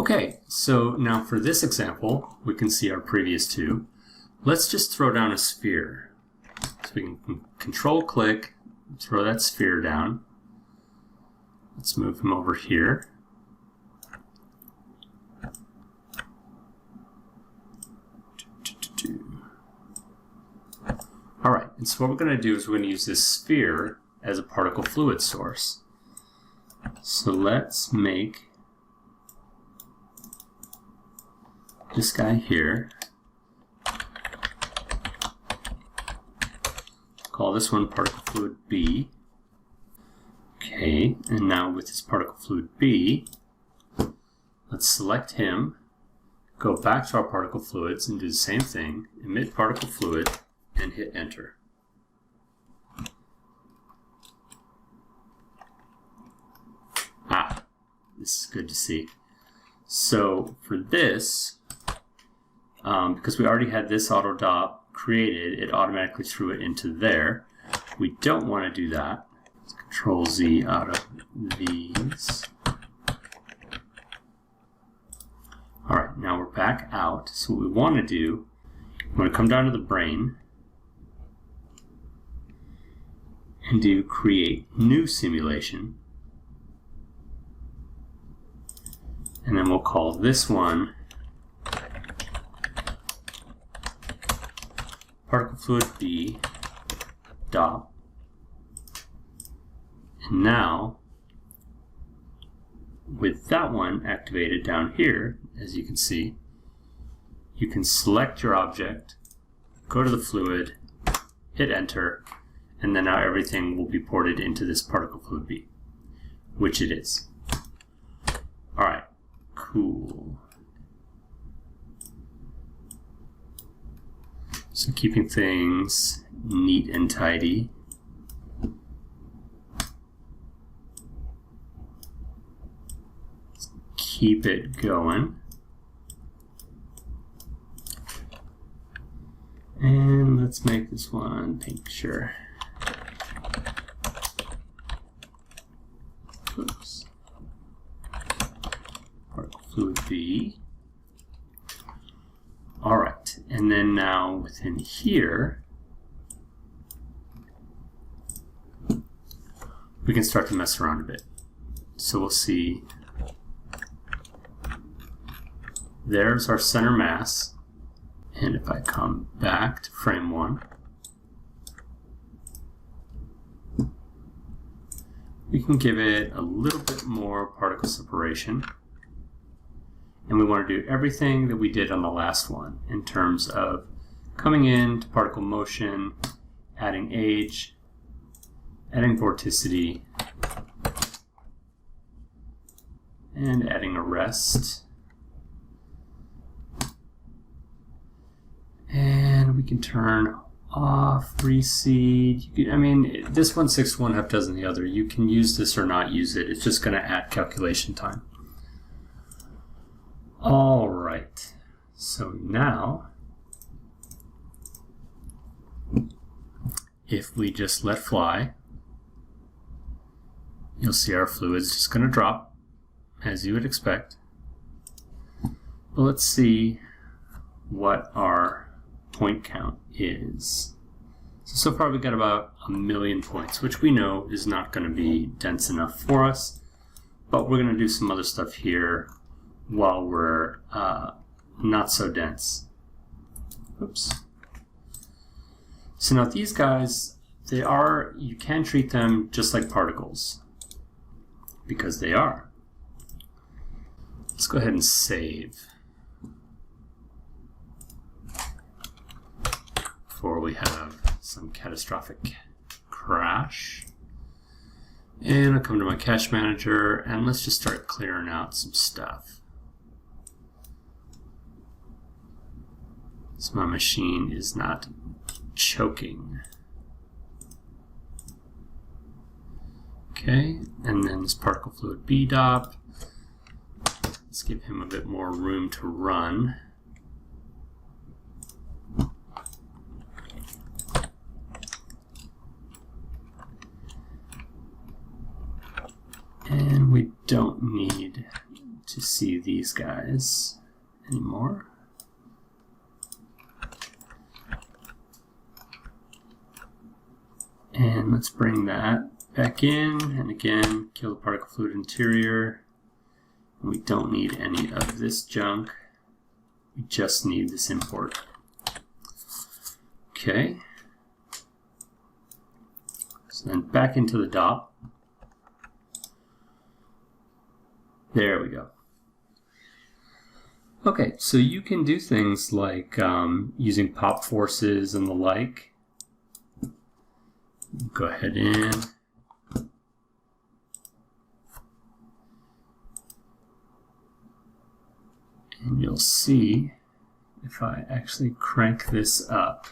Okay, so now for this example, we can see our previous two. Let's just throw down a sphere. So we can control click, throw that sphere down. Let's move him over here. All right, and so what we're going to do is we're going to use this sphere as a particle fluid source. So let's make this guy here. Call this one particle fluid B. Okay, and now with this particle fluid B, let's select him, go back to our particle fluids and do the same thing, emit particle fluid, and hit enter. This is good to see. So for this, because we already had this auto dop created, it automatically threw it into there. We don't want to do that. Let's Control Z out of these. All right, now we're back out. So what we want to do, we want to come down to the brain and do create new simulation. And then we'll call this one particle fluid B dot. And now, with that one activated down here, as you can see, you can select your object, go to the fluid, hit enter, and then now everything will be ported into this particle fluid B, which it is. All right. Cool. So keeping things neat and tidy. Let's keep it going. And let's make this one pink, sure. Oops. Fluid B. All right, and then now within here, we can start to mess around a bit. So we'll see, there's our center mass. And if I come back to frame 1, we can give it a little bit more particle separation. And we want to do everything that we did on the last one in terms of coming in to particle motion, adding age, adding vorticity, and adding a rest. And we can turn off, reseed. I mean, this one 6 1/2 dozen the other. You can use this or not use it. It's just going to add calculation time. All right, so now, if we just let fly, you'll see our fluid's just going to drop, as you would expect. But let's see what our point count is. So far we've got about 1,000,000 points, which we know is not going to be dense enough for us, but we're going to do some other stuff here while we're not so dense. Oops. So now these guys, you can treat them just like particles, because they are. Let's go ahead and save before we have some catastrophic crash. And I'll come to my cache manager and let's just start clearing out some stuff. So my machine is not choking. Okay, and then this particle fluid B dop. Let's give him a bit more room to run. And we don't need to see these guys anymore. And let's bring that back in, and again, kill the particle fluid interior. We don't need any of this junk. We just need this import. Okay. So then back into the DOP. There we go. Okay, so you can do things like using pop forces and the like. Go ahead in. And you'll see, if I actually crank this up,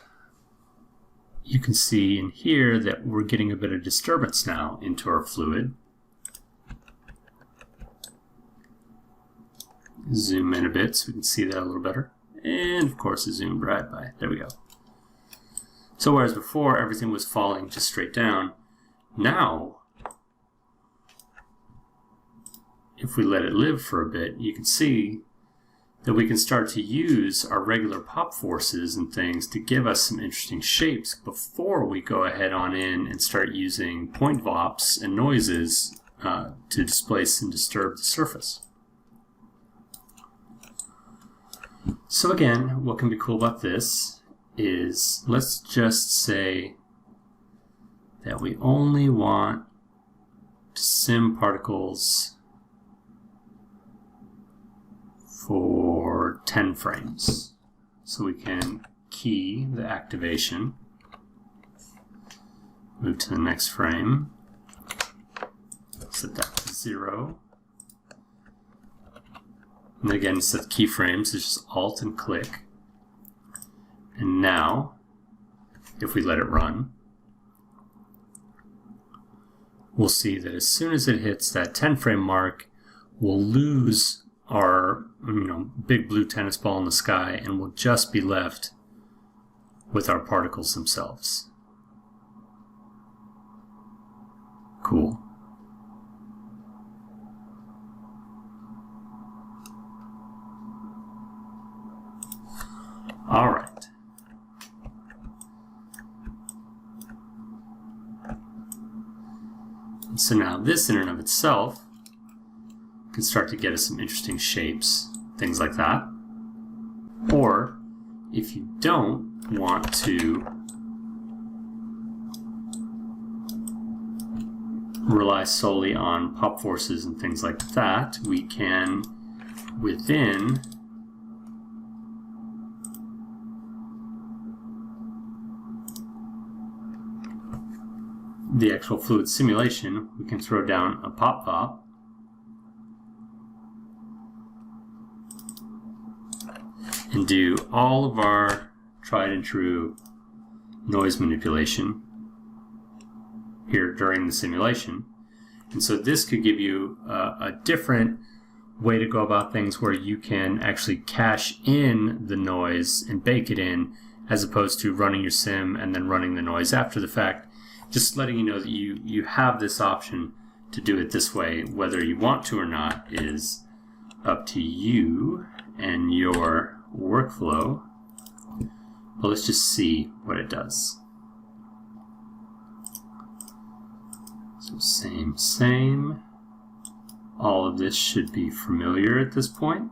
you can see in here that we're getting a bit of disturbance now into our fluid. Zoom in a bit so we can see that a little better. And of course, it zoomed right by. There we go. So whereas before everything was falling just straight down, now if we let it live for a bit, you can see that we can start to use our regular pop forces and things to give us some interesting shapes before we go ahead on in and start using point VOPs and noises to displace and disturb the surface. So again, what can be cool about this is, let's just say that we only want to sim particles for 10 frames. So we can key the activation, move to the next frame, set that to 0. And again, set keyframes, it's just Alt and click. And now, if we let it run, we'll see that as soon as it hits that 10 frame mark, we'll lose our big blue tennis ball in the sky, and we'll just be left with our particles themselves. Cool. All right. And so now this in and of itself can start to get us some interesting shapes, things like that. Or if you don't want to rely solely on pop forces and things like that, we can, within the actual fluid simulation, we can throw down a pop VOP and do all of our tried and true noise manipulation here during the simulation. And so this could give you a different way to go about things, where you can actually cache in the noise and bake it in, as opposed to running your sim and then running the noise after the fact. Just letting you know that you have this option to do it this way. Whether you want to or not is up to you and your workflow. But let's just see what it does. So same. All of this should be familiar at this point.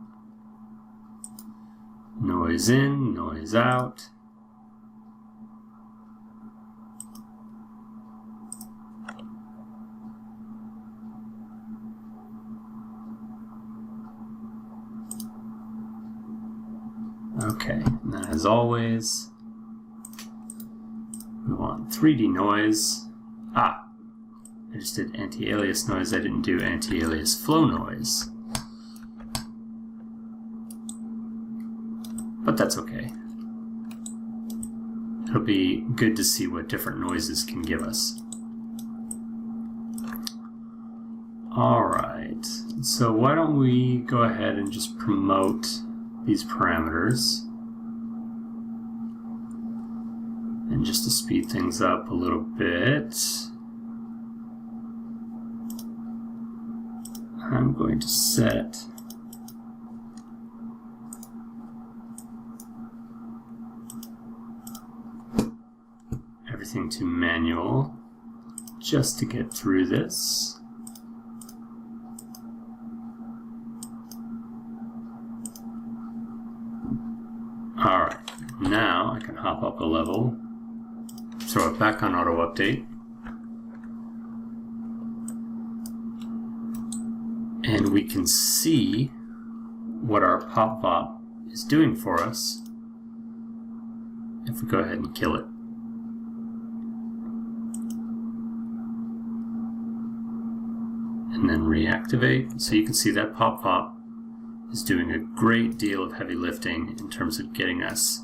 Noise in, noise out. Okay, and then as always, we want 3D noise. I just did anti-alias noise, I didn't do anti-alias flow noise. But that's okay. It'll be good to see what different noises can give us. Alright, so why don't we go ahead and just promote these parameters. And just to speed things up a little bit, I'm going to set everything to manual just to get through this. Alright, now I can hop up a level, throw it back on auto update, and we can see what our pop-pop is doing for us if we go ahead and kill it. And then reactivate. So you can see that pop-pop is doing a great deal of heavy lifting in terms of getting us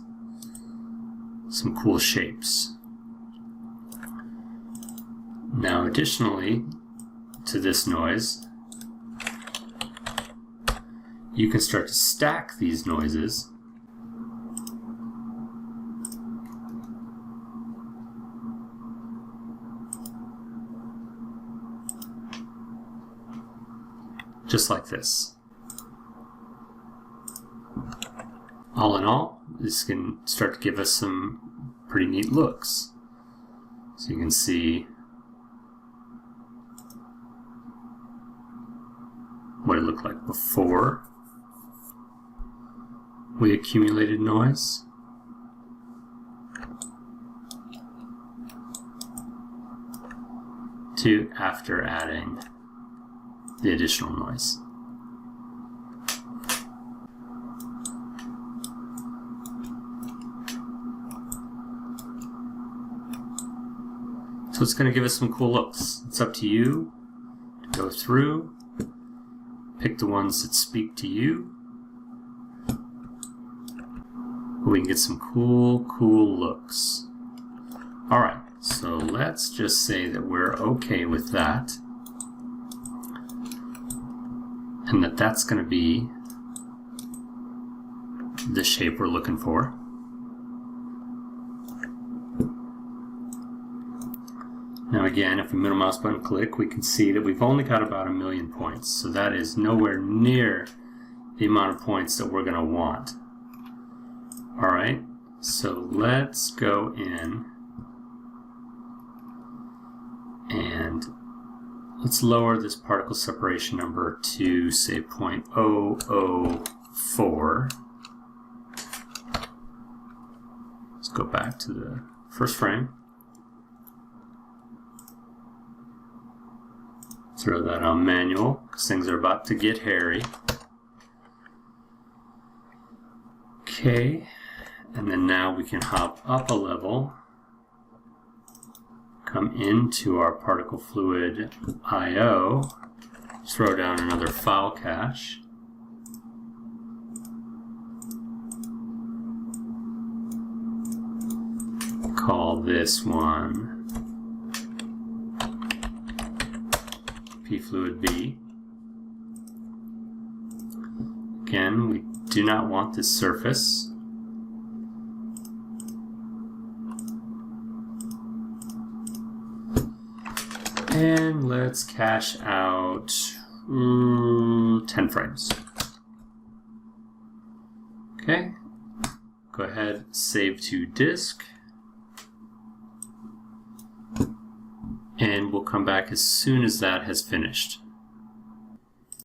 some cool shapes. Now additionally to this noise, you can start to stack these noises just like this. All in all, this can start to give us some pretty neat looks. So you can see what it looked like before we accumulated noise, to after adding the additional noise. So it's going to give us some cool looks. It's up to you to go through, pick the ones that speak to you. We can get some cool looks. Alright, so let's just say that we're okay with that, and that's going to be the shape we're looking for. Now again, if we middle mouse button click, we can see that we've only got about 1,000,000 points, so that is nowhere near the amount of points that we're going to want. Alright, so let's go in and let's lower this particle separation number to, say, 0.004. Let's go back to the first frame. Throw that on manual, because things are about to get hairy. Okay, and then now we can hop up a level, come into our particle fluid I/O, throw down another file cache, call this one P-Fluid B. Again, we do not want this surface. And let's cache out 10 frames. Okay, go ahead, save to disk. And we'll come back as soon as that has finished.